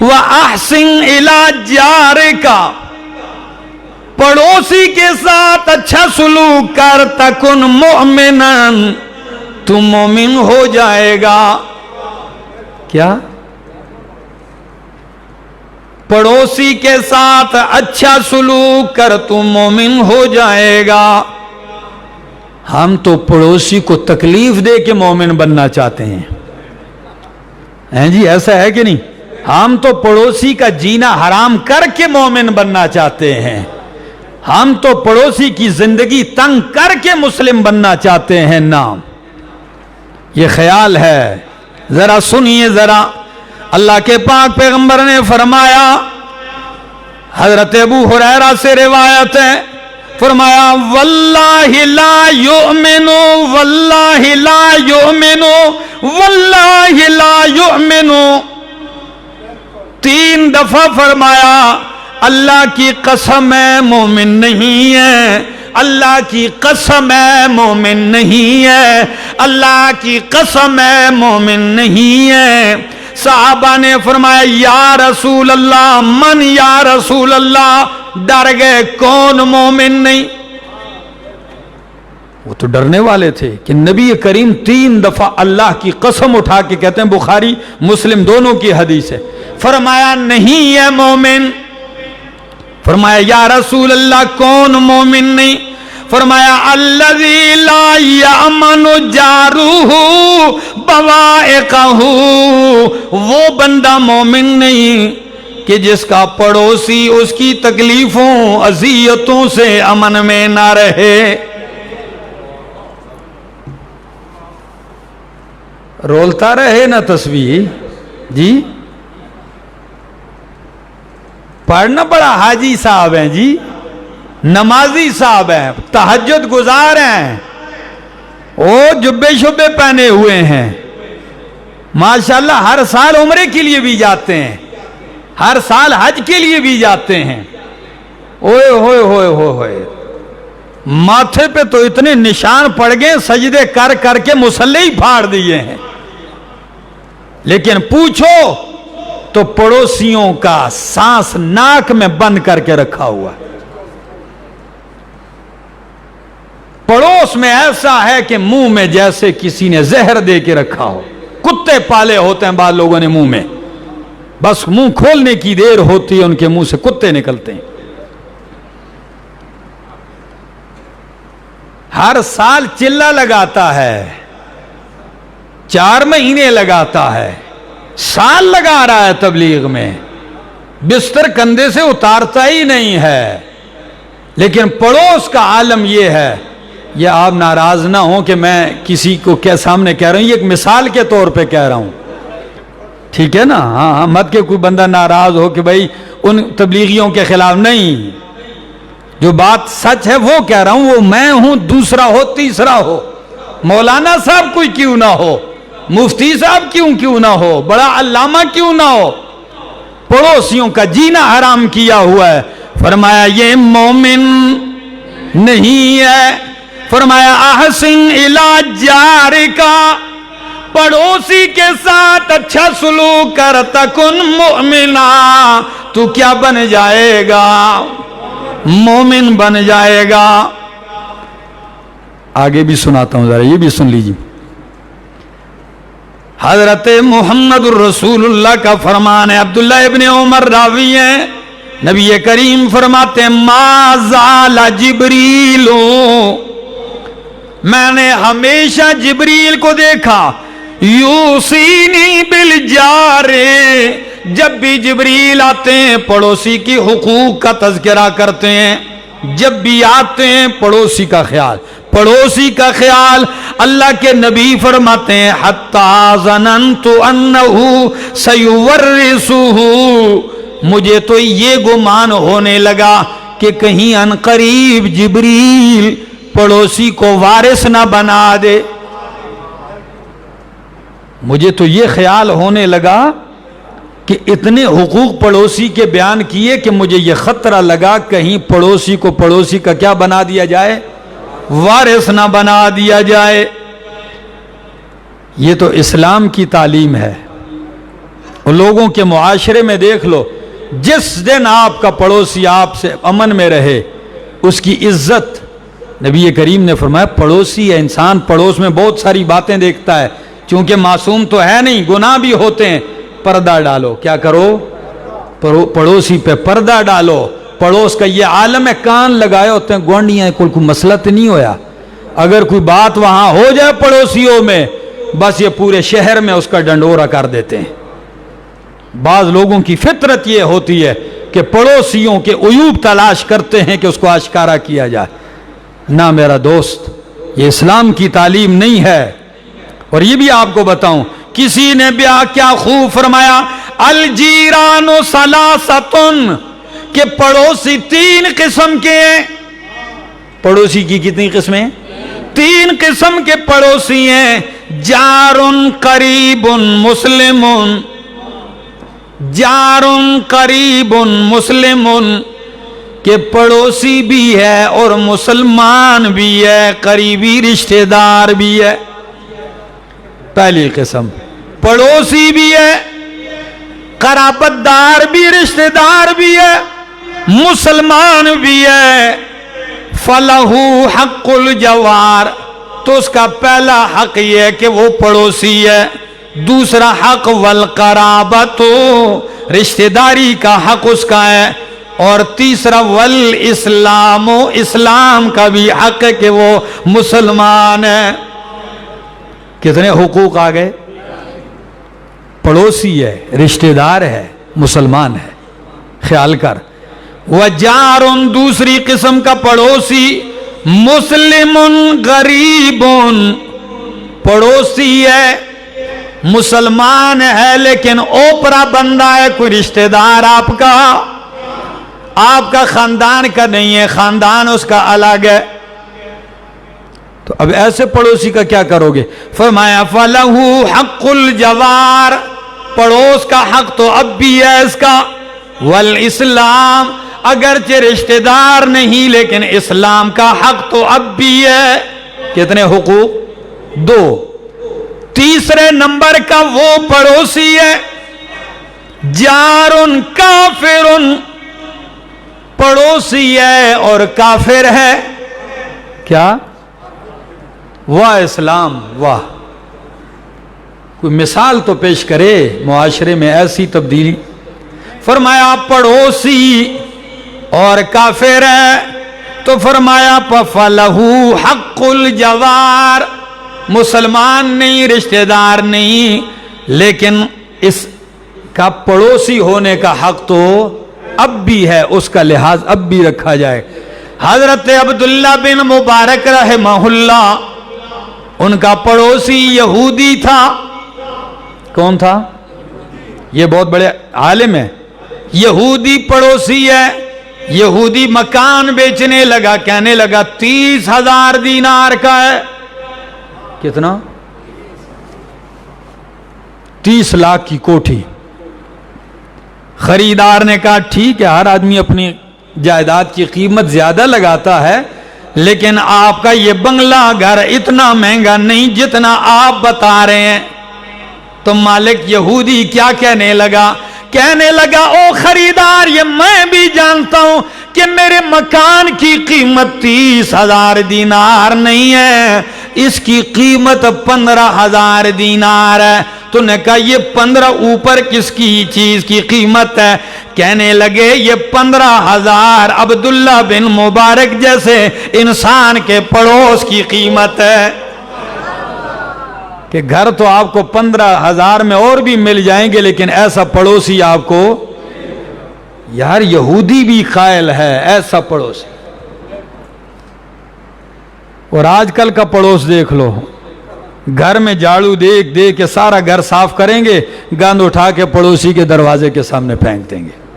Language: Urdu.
وَأَحْسِنْ إِلَىٰ جَارِكَ، پڑوسی کے ساتھ اچھا سلوک کر، تکن مؤمناً، تو مومن ہو جائے گا۔ کیا؟ پڑوسی کے ساتھ اچھا سلوک کر تو مومن ہو جائے گا۔ ہم تو پڑوسی کو تکلیف دے کے مومن بننا چاہتے ہیں جی، ایسا ہے کہ نہیں؟ ہم تو پڑوسی کا جینا حرام کر کے مومن بننا چاہتے ہیں، ہم تو پڑوسی کی زندگی تنگ کر کے مسلم بننا چاہتے ہیں۔ نام یہ خیال ہے، ذرا سنیے ذرا، اللہ کے پاک پیغمبر نے فرمایا، حضرت ابو ہریرہ سے روایت ہے، فرمایا واللہ لا یؤمنو، واللہ لا یؤمنو، واللہ لا یؤمنو، 3 دفعہ فرمایا اللہ کی قسم ہے مومن نہیں ہے، اللہ کی قسم ہے مومن نہیں ہے، اللہ کی قسم ہے مومن نہیں ہے۔ صحابہ نے فرمایا یا رسول اللہ، من یا رسول اللہ، ڈر گئے کون مومن نہیں؟ وہ تو ڈرنے والے تھے کہ نبی کریم 3 دفعہ اللہ کی قسم اٹھا کے کہتے ہیں، بخاری مسلم دونوں کی حدیث ہے، فرمایا نہیں ہے مومن۔ فرمایا یا رسول اللہ کون مومن نہیں؟ فرمایا الذی لا یامن جارہ بوائقہ، وہ بندہ مومن نہیں کہ جس کا پڑوسی اس کی تکلیفوں اذیتوں سے امن میں نہ رہے۔ رولتا رہے نا تسبیح جی، پڑھنا بڑا حاجی صاحب ہیں جی، نمازی صاحب ہیں، تہجد گزار ہیں، وہ جبے شبے پہنے ہوئے ہیں، ماشاءاللہ ہر سال عمرے کے لیے بھی جاتے ہیں، ہر سال حج کے لیے بھی جاتے ہیں۔ اوئے ہوئے ہوئے ہوئے ہوئے، ماتھے پہ تو اتنے نشان پڑ گئے، سجدے کر کر کے مصلی ہی پھاڑ دیے ہیں، لیکن پوچھو تو پڑوسیوں کا سانس ناک میں بند کر کے رکھا ہوا ہے۔ پڑوس میں ایسا ہے کہ منہ میں جیسے کسی نے زہر دے کے رکھا ہو، کتے پالے ہوتے ہیں بعض لوگوں نے منہ میں، بس منہ کھولنے کی دیر ہوتی ہے ان کے منہ سے کتے نکلتے ہیں۔ ہر سال چلہ لگاتا ہے، 4 مہینے لگاتا ہے، سال لگا رہا ہے تبلیغ میں، بستر کندھے سے اتارتا ہی نہیں ہے، لیکن پڑوس کا عالم یہ ہے۔ یہ آپ ناراض نہ ہوں کہ میں کسی کو سامنے کہہ رہا ہوں، یہ ایک مثال کے طور پہ کہہ رہا ہوں، ٹھیک ہے نا؟ ہاں مت کہ کوئی بندہ ناراض ہو کہ بھائی ان تبلیغیوں کے خلاف، نہیں، جو بات سچ ہے وہ کہہ رہا ہوں، وہ میں ہوں، دوسرا ہو، تیسرا ہو، مولانا صاحب کوئی کیوں نہ ہو، مفتی صاحب کیوں نہ ہو، بڑا علامہ کیوں نہ ہو، پڑوسیوں کا جینا حرام کیا ہوا ہے۔ فرمایا یہ مومن نہیں ہے۔ فرمایا احسن الی جارک، پڑوسی کے ساتھ اچھا سلوک کر، تکن مؤمنا، تو کیا بن جائے گا؟ مومن بن جائے گا۔ آگے بھی سناتا ہوں، ذرا یہ بھی سن لیجیے۔ حضرت محمد الرسول اللہ کا فرمان ہے، عبداللہ ابن عمر راوی ہیں، نبی کریم فرماتے ہیں ما زال جبریل، میں نے ہمیشہ جبریل کو دیکھا، یوصینی بالجار، جب بھی جبریل آتے ہیں پڑوسی کی حقوق کا تذکرہ کرتے ہیں، جب بھی آتے ہیں پڑوسی کا خیال، پڑوسی کا خیال۔ اللہ کے نبی فرماتے ہیں حتی ظننت انہ سیورثہ، مجھے تو یہ گمان ہونے لگا کہ کہیں ان قریب جبریل پڑوسی کو وارث نہ بنا دے، مجھے تو یہ خیال ہونے لگا کہ اتنے حقوق پڑوسی کے بیان کیے کہ مجھے یہ خطرہ لگا کہیں پڑوسی کو پڑوسی کا کیا بنا دیا جائے، وارث نہ بنا دیا جائے۔ یہ تو اسلام کی تعلیم ہے، اور لوگوں کے معاشرے میں دیکھ لو، جس دن آپ کا پڑوسی آپ سے امن میں رہے اس کی عزت، نبی کریم نے فرمایا پڑوسی ہے، انسان پڑوس میں بہت ساری باتیں دیکھتا ہے، چونکہ معصوم تو ہے نہیں، گناہ بھی ہوتے ہیں، پردہ ڈالو، کیا کرو؟ پڑوسی پہ پردہ ڈالو۔ پڑوس کا یہ عالم ہے، کان لگائے ہوتے ہیں، گوانڈیاں، کوئی مسئلہ تو نہیں ہویا، اگر کوئی بات وہاں ہو جائے پڑوسیوں میں، بس یہ پورے شہر میں اس کا ڈنڈورا کر دیتے ہیں۔ بعض لوگوں کی فطرت یہ ہوتی ہے کہ پڑوسیوں کے عیوب تلاش کرتے ہیں کہ اس کو آشکارا کیا جائے۔ نہ میرا دوست، یہ اسلام کی تعلیم نہیں ہے۔ اور یہ بھی آپ کو بتاؤں، کسی نے بیاہ کیا خوب فرمایا، الجیران ثلاثۃ، کہ پڑوسی تین قسم کے ہیں۔ پڑوسی کی کتنی قسمیں؟ تین قسم کے پڑوسی ہیں، جار قریب مسلم، جار قریب مسلم، کہ پڑوسی بھی ہے اور مسلمان بھی ہے، قریبی رشتہ دار بھی ہے۔ پہلی قسم، پڑوسی بھی ہے، قرابت دار بھی، رشتہ دار بھی ہے، مسلمان بھی ہے۔ فَلَهُ حَقُّ الْجَوَارِ، تو اس کا پہلا حق یہ ہے کہ وہ پڑوسی ہے۔ دوسرا حق والقرابت، رشتہ داری کا حق اس کا ہے۔ اور تیسرا والاسلام، اسلام کا بھی حق ہے کہ وہ مسلمان ہے۔ کتنے حقوق آ گئے؟ پڑوسی ہے، رشتہ دار ہے، مسلمان ہے۔ خیال کر۔ وجار، دوسری قسم کا پڑوسی، مسلم غریب، پڑوسی ہے، مسلمان ہے لیکن اوپرا بندہ ہے، کوئی رشتہ دار آپ کا خاندان کا نہیں ہے، خاندان اس کا الگ ہے۔ تو اب ایسے پڑوسی کا کیا کرو گے؟ فرمایا فَلَهُ حَقُّ الْجَوَارِ، پڑوس کا حق تو اب بھی ہے اس کا۔ والاسلام، اگرچہ رشتہ دار نہیں لیکن اسلام کا حق تو اب بھی ہے۔ کتنے حقوق؟ دو۔ تیسرے نمبر کا وہ پڑوسی ہے جار کافر، پڑوسی ہے اور کافر ہے۔ کیا؟ واہ اسلام، واہ! کوئی مثال تو پیش کرے معاشرے میں ایسی تبدیلی۔ فرمایا پڑوسی اور کافر ہے، تو فرمایا فَلَهُ حَقُّ الْجَوَارِ، مسلمان نہیں، رشتہ دار نہیں، لیکن اس کا پڑوسی ہونے کا حق تو اب بھی ہے، اس کا لحاظ اب بھی رکھا جائے۔ حضرت عبداللہ بن مبارک رحمہ اللہ، ان کا پڑوسی یہودی تھا۔ کون تھا؟ یہ بہت بڑے عالم ہے۔ یہودی پڑوسی ہے، یہودی مکان بیچنے لگا، کہنے لگا 30,000 دینار کا ہے۔ کتنا؟ 30 لاکھ کی کوٹھی۔ خریدار نے کہا ٹھیک ہے، ہر آدمی اپنی جائیداد کی قیمت زیادہ لگاتا ہے، لیکن آپ کا یہ بنگلہ گھر اتنا مہنگا نہیں جتنا آپ بتا رہے ہیں۔ تو مالک یہودی کیا کہنے لگا؟ کہنے لگا او خریدار، یہ میں بھی جانتا ہوں کہ میرے مکان کی قیمت 30,000 دینار نہیں ہے، اس کی قیمت 15,000 دینار ہے۔ تو نے کہا یہ 15 اوپر کس کی چیز کی قیمت ہے؟ کہنے لگے یہ 15,000 عبداللہ بن مبارک جیسے انسان کے پڑوس کی قیمت ہے۔ کہ گھر تو آپ کو 15,000 میں اور بھی مل جائیں گے، لیکن ایسا پڑوسی آپ کو، یار یہودی بھی قائل ہے ایسا پڑوسی۔ اور آج کل کا پڑوس دیکھ لو، گھر میں جھاڑو دے کے سارا گھر صاف کریں گے، گند اٹھا کے پڑوسی کے دروازے کے سامنے پھینک دیں گے۔